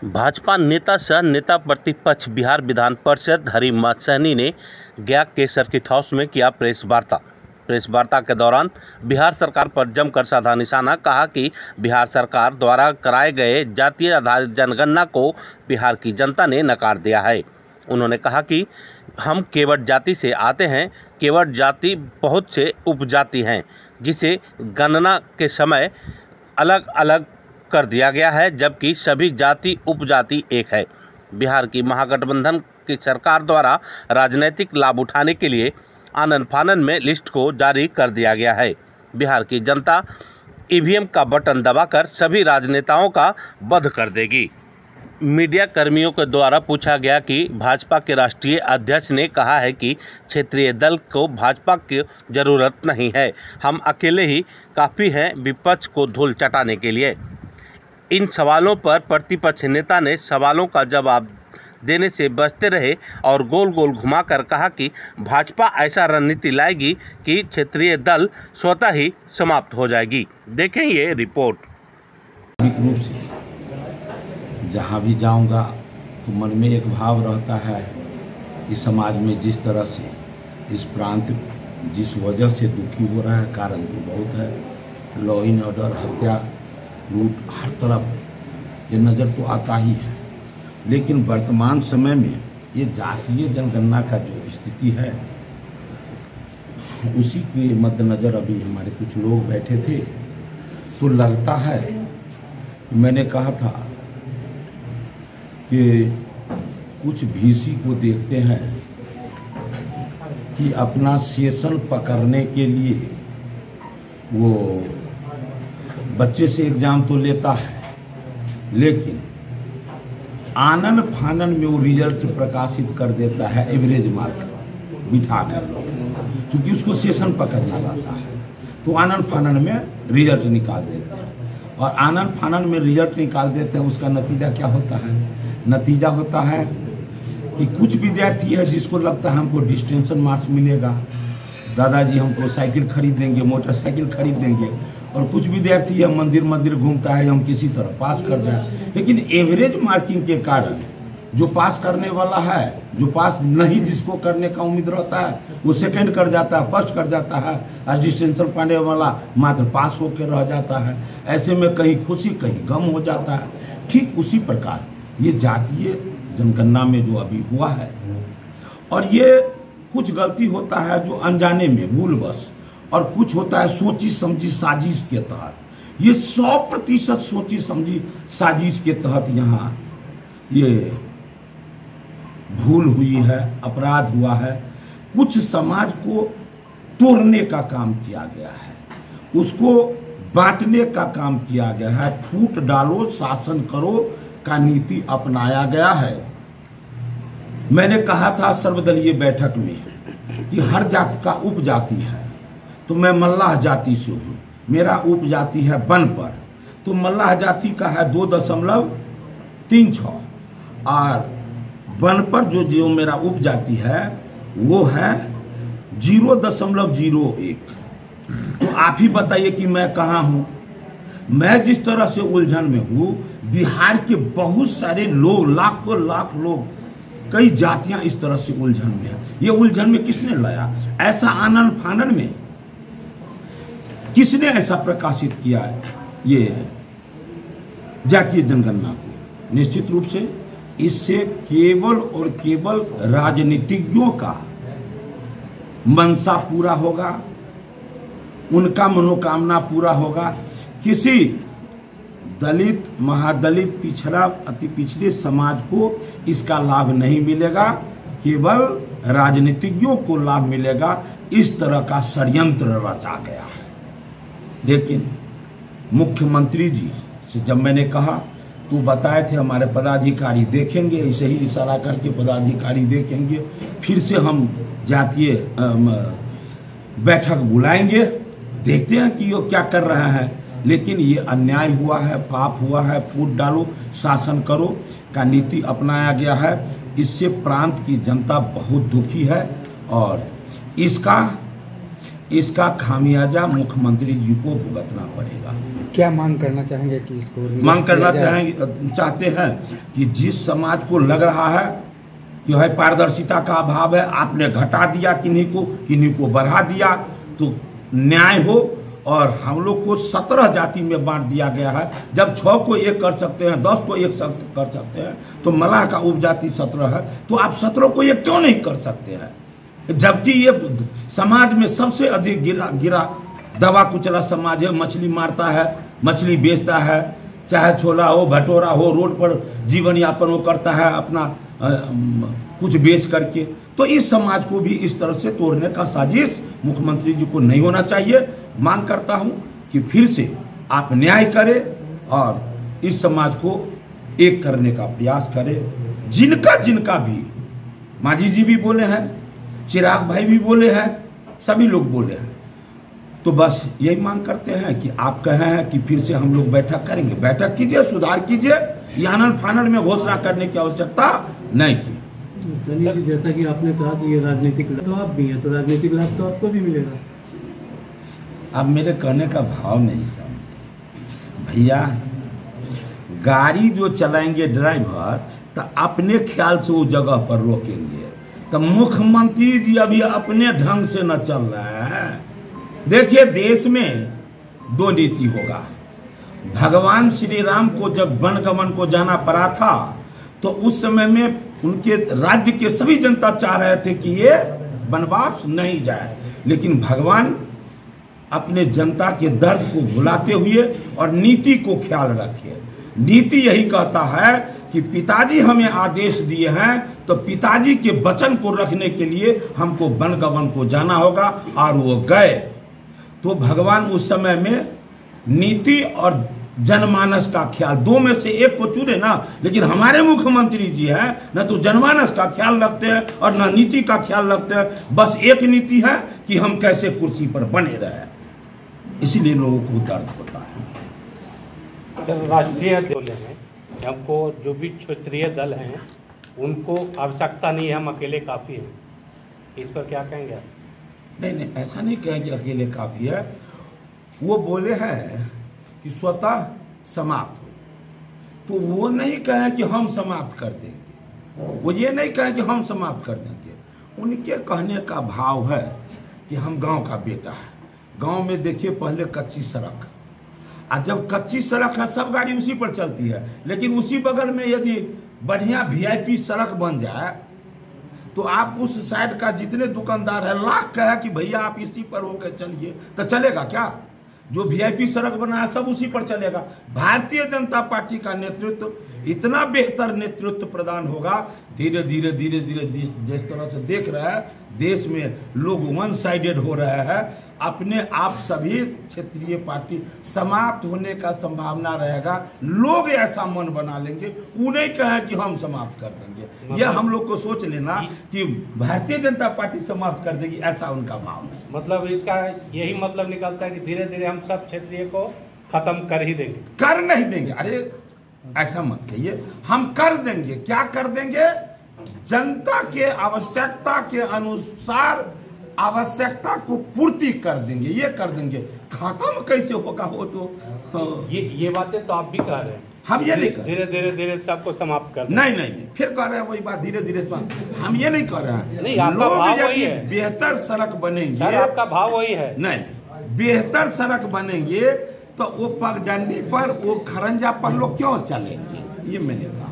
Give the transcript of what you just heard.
भाजपा नेता सह नेता प्रतिपक्ष बिहार विधान परिषद हरिमत सहनी ने गया के सर्किट हाउस में किया प्रेस वार्ता के दौरान बिहार सरकार पर जमकर साधा निशाना। कहा कि बिहार सरकार द्वारा कराए गए जातीय आधारित जनगणना को बिहार की जनता ने नकार दिया है। उन्होंने कहा कि हम केवट जाति से आते हैं। केवट जाति बहुत से उपजाति हैं जिसे गणना के समय अलग अलग कर दिया गया है, जबकि सभी जाति उपजाति एक है। बिहार की महागठबंधन की सरकार द्वारा राजनीतिक लाभ उठाने के लिए आनन फानन में लिस्ट को जारी कर दिया गया है। बिहार की जनता ईवीएम का बटन दबाकर सभी राजनेताओं का वध कर देगी। मीडिया कर्मियों के द्वारा पूछा गया कि भाजपा के राष्ट्रीय अध्यक्ष ने कहा है कि क्षेत्रीय दल को भाजपा की जरूरत नहीं है, हम अकेले ही काफ़ी हैं विपक्ष को धूल चटाने के लिए। इन सवालों पर प्रतिपक्ष नेता ने सवालों का जवाब देने से बचते रहे और गोल गोल घुमाकर कहा कि भाजपा ऐसा रणनीति लाएगी कि क्षेत्रीय दल स्वतः ही समाप्त हो जाएगी। देखें ये रिपोर्ट। रूप से जहाँ भी जाऊँगा तो मन में एक भाव रहता है कि समाज में जिस तरह से इस प्रांत जिस वजह से दुखी हो रहा है, कारण तो बहुत है। लॉ एंड ऑर्डर, हत्या, लूट, हर तरफ ये नज़र तो आता ही है। लेकिन वर्तमान समय में ये जातीय जनगणना का जो स्थिति है, उसी के मद्देनज़र अभी हमारे कुछ लोग बैठे थे, तो लगता है, मैंने कहा था कि कुछ VC को देखते हैं कि अपना सेशन पकड़ने के लिए वो बच्चे से एग्ज़ाम तो लेता है, लेकिन आनन फानन में वो रिजल्ट प्रकाशित कर देता है एवरेज मार्क बिठा कर, क्योंकि उसको सेशन पकड़ना रहता है, तो आनन फानन में रिजल्ट निकाल देते हैं। और आनन फानन में रिजल्ट निकाल देते हैं, उसका नतीजा क्या होता है? नतीजा होता है कि कुछ विद्यार्थी है जिसको लगता है हमको डिस्टिंक्शन मार्क्स मिलेगा, दादाजी हमको साइकिल खरीद देंगे, मोटरसाइकिल खरीद देंगे, और कुछ विद्यार्थी है मंदिर मंदिर घूमता है हम किसी तरह पास कर जाए। लेकिन एवरेज मार्किंग के कारण जो पास करने वाला है, जो पास नहीं जिसको करने का उम्मीद रहता है, वो सेकंड कर जाता है, फर्स्ट कर जाता है, और डिस्टिंक्शन पाने वाला मात्र पास होकर रह जाता है। ऐसे में कहीं खुशी कहीं गम हो जाता है। ठीक उसी प्रकार ये जातीय जनगणना में जो अभी हुआ है, और ये कुछ गलती होता है जो अनजाने में भूलवश, और कुछ होता है सोची समझी साजिश के तहत। ये 100% सोची समझी साजिश के तहत यहाँ ये भूल हुई है, अपराध हुआ है। कुछ समाज को तोड़ने का काम किया गया है, उसको बांटने का काम किया गया है। फूट डालो शासन करो का नीति अपनाया गया है। मैंने कहा था सर्वदलीय बैठक में कि हर जाति का उपजाति है, तो मैं मल्लाह जाति से हूँ, मेरा उपजाति है बनपर, तो मल्लाह जाति का है 2.36 और बनपर जो मेरा उपजाति है वो है 0.01। तो आप ही बताइए कि मैं कहाँ हूँ? मैं जिस तरह से उलझन में हूँ, बिहार के बहुत सारे लोग, लाखों लाख लोग, कई जातियां इस तरह से उलझन में है। ये उलझन में किसने लाया? ऐसा आनन फानन में किसने ऐसा प्रकाशित किया है ये जातीय जनगणना को? निश्चित रूप से इससे केवल और केवल राजनीतिज्ञों का मनसा पूरा होगा, उनका मनोकामना पूरा होगा। किसी दलित, महादलित, पिछड़ा, अति पिछड़े समाज को इसका लाभ नहीं मिलेगा, केवल राजनीतिज्ञों को लाभ मिलेगा। इस तरह का षड्यंत्र रचा गया है। लेकिन मुख्यमंत्री जी से जब मैंने कहा तो बताए थे हमारे पदाधिकारी देखेंगे, ऐसे ही इशारा करके पदाधिकारी देखेंगे, फिर से हम जातीय बैठक बुलाएंगे, देखते हैं कि ये क्या कर रहे हैं। लेकिन ये अन्याय हुआ है, पाप हुआ है। फूट डालो शासन करो का नीति अपनाया गया है। इससे प्रांत की जनता बहुत दुखी है और इसका इसका खामियाजा मुख्यमंत्री जी को भुगतना पड़ेगा। क्या मांग करना चाहेंगे कि इसको मांग करना चाहते हैं कि जिस समाज को लग रहा है कि भाई पारदर्शिता का अभाव है, आपने घटा दिया किन्हीं को बढ़ा दिया, तो न्याय हो। और हम लोग को 17 जाति में बांट दिया गया है। जब 6 को 1 कर सकते हैं, 10 को 1 कर सकते हैं, तो मलाह का उपजाति 17 है, तो आप 17 को 1 क्यों नहीं कर सकते हैं? जबकि ये समाज में सबसे अधिक गिरा दबा कुचला समाज है। मछली मारता है, मछली बेचता है, चाहे छोला हो भटोरा हो, रोड पर जीवन यापन वो करता है अपना कुछ बेच करके। तो इस समाज को भी इस तरह से तोड़ने का साजिश मुख्यमंत्री जी को नहीं होना चाहिए। मांग करता हूं कि फिर से आप न्याय करें और इस समाज को एक करने का प्रयास करें। जिनका भी, मांझी जी भी बोले हैं, चिराग भाई भी बोले हैं, सभी लोग बोले हैं। तो बस यही मांग करते हैं कि आप कहे हैं कि फिर से हम लोग बैठक करेंगे। बैठक कीजिए, सुधार कीजिए, यानन फानन में घोषणा करने की आवश्यकता नहीं की। सनी जी, जैसा कि आपने कहा कि ये राजनीतिक लाभ भी है, तो राजनीतिक लाभ तो आपको भी मिलेगा। अब मेरे कहने का भाव नहीं समझे भैया। गाड़ी जो चलाएंगे ड्राइवर तो अपने ख्याल से वो जगह पर रोकेंगे, तो मुख्यमंत्री जी अभी अपने ढंग से न चल रहे हैं। देखिए, देश में 2 नीति होगा। भगवान श्री राम को जब वनगमन को जाना पड़ा था, तो उस समय में उनके राज्य के सभी जनता चाह रहे थे कि ये वनवास नहीं जाए, लेकिन भगवान अपने जनता के दर्द को भुलाते हुए और नीति को ख्याल रखे। नीति यही कहता है कि पिताजी हमें आदेश दिए हैं, तो पिताजी के वचन को रखने के लिए हमको वनगमन को जाना होगा, और वो गए। तो भगवान उस समय में नीति और जनमानस का ख्याल, 2 में से 1 को चुने ना। लेकिन हमारे मुख्यमंत्री जी हैं, न तो जनमानस का ख्याल रखते हैं और न नीति का ख्याल रखते हैं। बस एक नीति है कि हम कैसे कुर्सी पर बने रहे, इसीलिए लोगों को दर्द होता है। सर, राष्ट्रीय बोले हैं हमको, जो भी क्षेत्रीय दल हैं उनको आवश्यकता नहीं है, हम अकेले काफ़ी हैं। इस पर क्या कहेंगे आप? नहीं, ऐसा नहीं कहेंगे अकेले काफ़ी है। वो बोले हैं कि स्वतः समाप्त हो, तो वो नहीं कहे कि हम समाप्त कर देंगे, वो ये नहीं कहे कि हम समाप्त कर देंगे। उनके कहने का भाव है कि हम गांव का बेटा है। गांव में देखिए पहले कच्ची सड़क, और जब कच्ची सड़क है सब गाड़ी उसी पर चलती है, लेकिन उसी बगल में यदि बढ़िया VIP सड़क बन जाए, तो आप उस साइड का जितने दुकानदार है लाख कहे कि भैया आप इसी पर होकर चलिए, तो चलेगा क्या? जो VIP सड़क बना है सब उसी पर चलेगा। भारतीय जनता पार्टी का नेतृत्व इतना बेहतर नेतृत्व प्रदान होगा, धीरे धीरे जिस तरह से देख रहे हैं देश में लोग वन साइडेड हो रहे हैं, अपने आप सभी क्षेत्रीय पार्टी समाप्त होने का संभावना रहेगा। लोग ऐसा मन बना लेंगे, उन्हें कहे कि हम समाप्त कर देंगे। यह हम लोग को सोच लेना कि भारतीय जनता पार्टी समाप्त कर देगी, ऐसा उनका भाव नहीं। मतलब इसका यही मतलब निकलता है कि धीरे धीरे हम सब क्षेत्रीय को खत्म कर ही देंगे। कर नहीं देंगे, अरे ऐसा मत कहिए, हम कर देंगे। क्या कर देंगे? जनता के आवश्यकता के अनुसार आवश्यकता को पूर्ति कर देंगे, ये कर देंगे। खत्म कैसे होगा वो तो ये बातें तो आप भी कह रहे हैं, हम ये नहीं कर धीरे सबको समाप्त कर नहीं, फिर कह रहे हैं वही बात, धीरे धीरे हम ये नहीं कर रहे हैं। नहीं, आपका भाव वही है। बेहतर सड़क बनेंगे, सर आपका भाव वही है। नहीं, बेहतर सड़क बनेंगे तो वो पगडंडी पर, वो खरंजा पर लोग क्यों चलेंगे, ये मैंने कहा।